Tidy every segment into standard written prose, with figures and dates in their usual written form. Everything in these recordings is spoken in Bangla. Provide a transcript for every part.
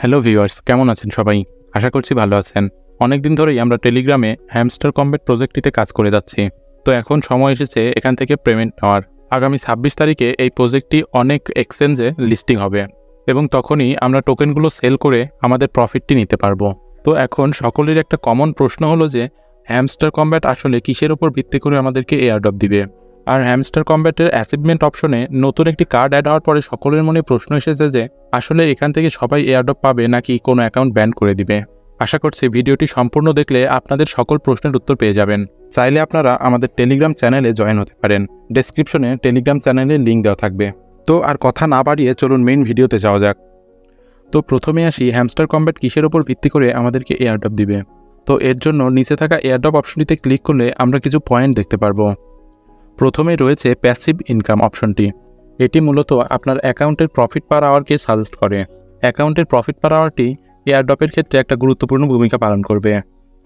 হ্যালো ভিউয়ার্স, কেমন আছেন সবাই? আশা করছি ভালো আছেন। অনেকদিন ধরেই আমরা টেলিগ্রামে হ্যামস্টার কমব্যাট প্রজেক্টটিতে কাজ করে যাচ্ছি। তো এখন সময় এসেছে এখান থেকে পেমেন্ট নেওয়ার। আগামী ২৬ তারিখে এই প্রজেক্টটি অনেক এক্সচেঞ্জে লিস্টিং হবে এবং তখনই আমরা টোকেনগুলো সেল করে আমাদের প্রফিটটি নিতে পারবো। তো এখন সকলের একটা কমন প্রশ্ন হলো যে হ্যামস্টার কমব্যাট আসলে কিসের উপর ভিত্তি করে আমাদেরকে এয়ারড্রপ দিবে? আর হ্যামস্টার কমব্যাটের অ্যাচিভমেন্ট অপশনে নতুন একটি কার্ড অ্যাড হওয়ার পরে সকলের মনে প্রশ্ন এসেছে যে আসলে এখান থেকে সবাই এয়ারড্রপ পাবে নাকি কোনো অ্যাকাউন্ট ব্যান করে দিবে। আশা করছি ভিডিওটি সম্পূর্ণ দেখলে আপনাদের সকল প্রশ্নের উত্তর পেয়ে যাবেন। চাইলে আপনারা আমাদের টেলিগ্রাম চ্যানেলে জয়েন হতে পারেন। ডেসক্রিপশনে টেলিগ্রাম চ্যানেলের লিঙ্ক দেওয়া থাকবে। তো আর কথা না বাড়িয়ে চলুন মেইন ভিডিওতে যাওয়া যাক। তো প্রথমে আসি হ্যামস্টার কমব্যাট কিসের উপর ভিত্তি করে আমাদেরকে এয়ারড্রপ দিবে। তো এর জন্য নিচে থাকা এয়ারড্রপ অপশনটিতে ক্লিক করলে আমরা কিছু পয়েন্ট দেখতে পারবো। প্রথমেই রয়েছে প্যাসিভ ইনকাম অপশনটি। এটি মূলত আপনার অ্যাকাউন্টের প্রফিট পার আওয়ারকে সাজেস্ট করে। অ্যাকাউন্টের প্রফিট পার আওয়ারটি এয়ারড্রপের ক্ষেত্রে একটা গুরুত্বপূর্ণ ভূমিকা পালন করবে।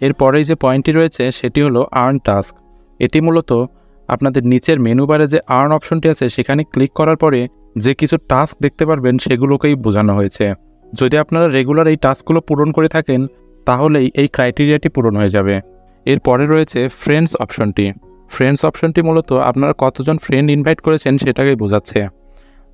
এরপরেই যে পয়েন্টটি রয়েছে সেটি হলো আর্ন টাস্ক। এটি মূলত আপনাদের নিচের মেনু বারে যে আর্ন অপশনটি আছে সেখানে ক্লিক করার পরে যে কিছু টাস্ক দেখতে পারবেন সেগুলোকেই বোঝানো হয়েছে। যদি আপনারা রেগুলার এই টাস্কগুলো পূরণ করে থাকেন তাহলেই এই ক্রাইটেরিয়াটি পূরণ হয়ে যাবে। এরপরে রয়েছে ফ্রেন্ডস অপশনটি। ফ্রেন্ডস অপশনটি মূলত আপনারা কতজন ফ্রেন্ড ইনভাইট করেছেন সেটাকেই বোঝাচ্ছে।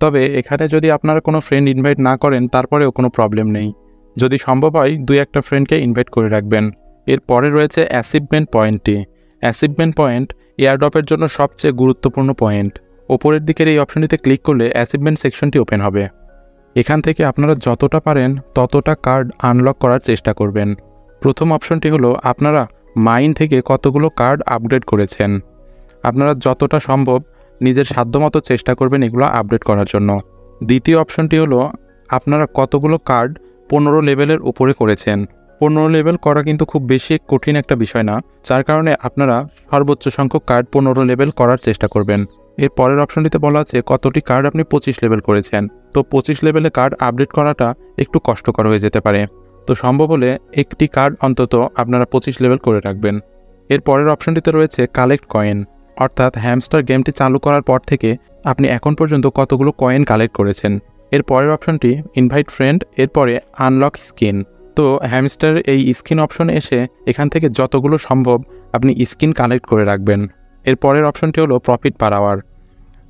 তবে এখানে যদি আপনারা কোনো ফ্রেন্ড ইনভাইট না করেন তারপরেও কোনো প্রবলেম নেই। যদি সম্ভব হয় ২-১টা ফ্রেন্ডকে ইনভাইট করে রাখবেন। এরপরে রয়েছে অ্যাচিভমেন্ট পয়েন্টটি। অ্যাচিভমেন্ট পয়েন্ট এয়ারড্রপের জন্য সবচেয়ে গুরুত্বপূর্ণ পয়েন্ট। ওপরের দিকের এই অপশনটিতে ক্লিক করলে অ্যাচিভমেন্ট সেকশনটি ওপেন হবে। এখান থেকে আপনারা যতটা পারেন ততটা কার্ড আনলক করার চেষ্টা করবেন। প্রথম অপশনটি হলো আপনারা মাইন থেকে কতগুলো কার্ড আপগ্রেড করেছেন। আপনারা যতটা সম্ভব নিজের সাধ্যমতো চেষ্টা করবেন এগুলো আপডেট করার জন্য। দ্বিতীয় অপশনটি হলো আপনারা কতগুলো কার্ড ১৫ লেভেলের উপরে করেছেন। ১৫ লেভেল করা কিন্তু খুব বেশি কঠিন একটা বিষয় না, যার কারণে আপনারা সর্বোচ্চ সংখ্যক কার্ড ১৫ লেভেল করার চেষ্টা করবেন। এর পরের অপশনটিতে বলা আছে কতটি কার্ড আপনি ২৫ লেভেল করেছেন। তো ২৫ লেভেলে কার্ড আপডেট করাটা একটু কষ্টকর হয়ে যেতে পারে। তো সম্ভব হলে একটি কার্ড অন্তত আপনারা ২৫ লেভেল করে রাখবেন। এর পরের অপশনটিতে রয়েছে কালেক্ট কয়েন, অর্থাৎ হ্যামস্টার গেমটি চালু করার পর থেকে আপনি এখন পর্যন্ত কতগুলো কয়েন কালেক্ট করেছেন। এর পরের অপশনটি ইনভাইট ফ্রেন্ড, এরপরে আনলক স্কিন। তো হ্যামস্টার এই স্কিন অপশনে এসে এখান থেকে যতগুলো সম্ভব আপনি স্কিন কালেক্ট করে রাখবেন। এর পরের অপশনটি হলো প্রফিট পার আওয়ার।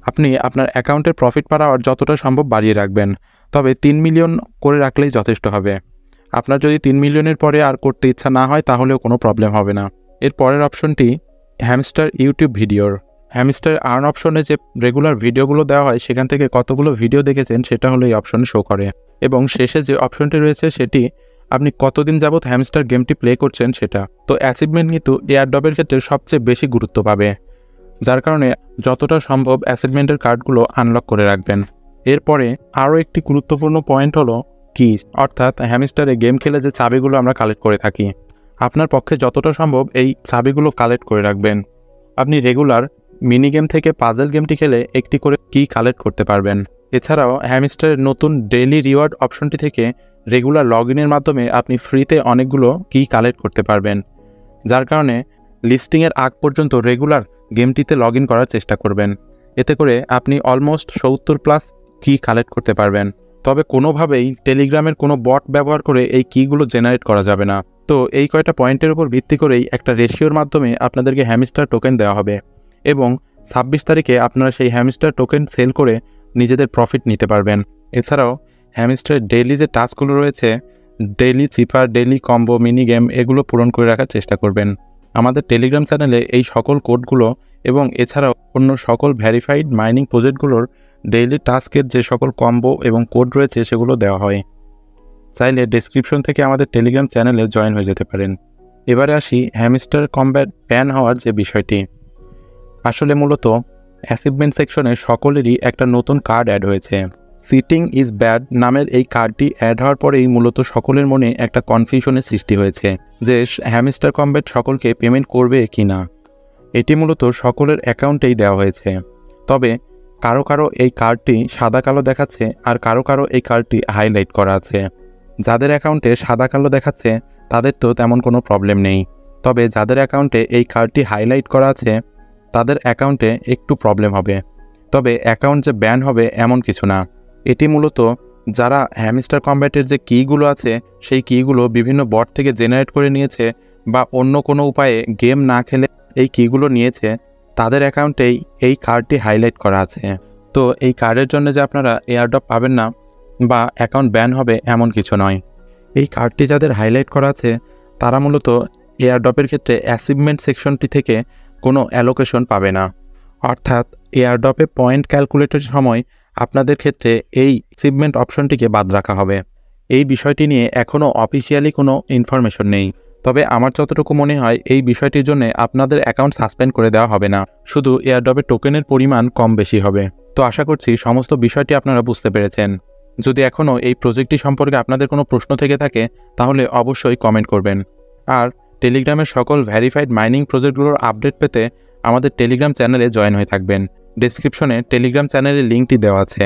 আপনি আপনার অ্যাকাউন্টের প্রফিট পার আওয়ার যতটা সম্ভব বাড়িয়ে রাখবেন, তবে ৩ মিলিয়ন করে রাখলেই যথেষ্ট হবে। আপনার যদি ৩ মিলিয়নের পরে আর করতে ইচ্ছা না হয় তাহলেও কোনো প্রবলেম হবে না। এর পরের অপশনটি হ্যামস্টার ইউটিউব ভিডিওর। হ্যামস্টার আর্ন অপশনে যে রেগুলার ভিডিওগুলো দেওয়া হয় সেখান থেকে কতগুলো ভিডিও দেখেছেন সেটা হলো এই অপশনে শো করে। এবং শেষে যে অপশনটি রয়েছে সেটি আপনি কতদিন যাবৎ হ্যামস্টার গেমটি প্লে করছেন সেটা। তো অ্যাচিভমেন্ট কিন্তু এয়ারড্রপের ক্ষেত্রে সবচেয়ে বেশি গুরুত্ব পাবে, যার কারণে যতটা সম্ভব অ্যাচিভমেন্টের কার্ডগুলো আনলক করে রাখবেন। এরপরে আরও একটি গুরুত্বপূর্ণ পয়েন্ট হলো কিজ, অর্থাৎ হ্যামস্টারে গেম খেলে যে চাবিগুলো আমরা কালেক্ট করে থাকি। আপনার পক্ষে যতটা সম্ভব এই চাবিগুলো কালেক্ট করে রাখবেন। আপনি রেগুলার মিনি গেম থেকে পাজল গেমটি খেলে একটি করে কি কালেক্ট করতে পারবেন। এছাড়াও হ্যামস্টারের নতুন ডেইলি রিওয়ার্ড অপশনটি থেকে রেগুলার লগ ইনের মাধ্যমে আপনি ফ্রিতে অনেকগুলো কি কালেক্ট করতে পারবেন, যার কারণে লিস্টিংয়ের আগ পর্যন্ত রেগুলার গেমটিতে লগ ইন করার চেষ্টা করবেন। এতে করে আপনি অলমোস্ট ৭০+ কি কালেক্ট করতে পারবেন। তবে কোনোভাবেই টেলিগ্রামের কোনো বট ব্যবহার করে এই কিগুলো জেনারেট করা যাবে না। তো এই কয়টা পয়েন্টের উপর ভিত্তি করেই একটা রেশিওর মাধ্যমে আপনাদেরকে হ্যামস্টার টোকেন দেওয়া হবে এবং ২৬ তারিখে আপনারা সেই হ্যামস্টার টোকেন সেল করে নিজেদের প্রফিট নিতে পারবেন। এছাড়াও হ্যামস্টারের ডেইলি যে টাস্কগুলো রয়েছে, ডেইলি চিপার, ডেইলি কম্বো, মিনি গেম, এগুলো পূরণ করে রাখার চেষ্টা করবেন। আমাদের টেলিগ্রাম চ্যানেলে এই সকল কোডগুলো এবং এছাড়াও অন্য সকল ভ্যারিফাইড মাইনিং প্রজেক্টগুলোর ডেইলি টাস্কের যে সকল কম্বো এবং কোড রয়েছে সেগুলো দেওয়া হয়। চাইলে ডেসক্রিপশন থেকে আমাদের টেলিগ্রাম চ্যানেলে জয়েন হয়ে যেতে পারেন। এবারে আসি হ্যামস্টার কমব্যাট ব্যান হওয়ার যে বিষয়টি। আসলে মূলত অ্যাচিভমেন্ট সেকশনে সকলেরই একটা নতুন কার্ড অ্যাড হয়েছে। সিটিং ইজ ব্যাড নামের এই কার্ডটি অ্যাড হওয়ার পরেই মূলত সকলের মনে একটা কনফিউশনের সৃষ্টি হয়েছে যে হ্যামস্টার কমব্যাট সকলকে পেমেন্ট করবে কি না। এটি মূলত সকলের অ্যাকাউন্টেই দেওয়া হয়েছে, তবে কারো কারো এই কার্ডটি সাদা কালো দেখাচ্ছে আর কারো কারো এই কার্ডটি হাইলাইট করা আছে। যাদের অ্যাকাউন্টে সাদা কালো দেখাচ্ছে তাদের তো তেমন কোনো প্রবলেম নেই, তবে যাদের অ্যাকাউন্টে এই কার্ডটি হাইলাইট করা আছে তাদের অ্যাকাউন্টে একটু প্রবলেম হবে। তবে অ্যাকাউন্ট যে ব্যান হবে এমন কিছু না, এটি মূলত যারা হ্যামস্টার কম্ব্যাটের যে কিগুলো আছে সেই কিগুলো বিভিন্ন বট থেকে জেনারেট করে নিয়েছে বা অন্য কোনো উপায়ে গেম না খেলে এই কিগুলো নিয়েছে, তাদের অ্যাকাউন্টেই এই কার্ডটি হাইলাইট করা আছে। তো এই কার্ডের জন্য যে আপনারা এয়ারড্রপ পাবেন না বা অ্যাকাউন্ট ব্যান হবে এমন কিছু নয়। এই কার্ডটি যাদের হাইলাইট করা আছে তারা মূলত এয়ারড্রপের ক্ষেত্রে অ্যাচিভমেন্ট সেকশনটি থেকে কোনো অ্যালোকেশন পাবে না। অর্থাৎ এয়ারড্রপে পয়েন্ট ক্যালকুলেটের সময় আপনাদের ক্ষেত্রে এই অ্যাচিভমেন্ট অপশনটিকে বাদ রাখা হবে। এই বিষয়টি নিয়ে এখনও অফিসিয়ালি কোনো ইনফরমেশন নেই, তবে আমার যতটুকু মনে হয় এই বিষয়টির জন্য আপনাদের অ্যাকাউন্ট সাসপেন্ড করে দেওয়া হবে না, শুধু এয়ারড্রপের টোকেনের পরিমাণ কম বেশি হবে। তো আশা করছি সমস্ত বিষয়টি আপনারা বুঝতে পেরেছেন। যদি এখনও এই প্রজেক্টটি সম্পর্কে আপনাদের কোনো প্রশ্ন থেকে থাকে তাহলে অবশ্যই কমেন্ট করবেন। আর টেলিগ্রামের সকল ভ্যারিফাইড মাইনিং প্রজেক্টগুলোর আপডেট পেতে আমাদের টেলিগ্রাম চ্যানেলে জয়েন হয়ে থাকবেন। ডেসক্রিপশনে টেলিগ্রাম চ্যানেলের লিঙ্কটি দেওয়া আছে।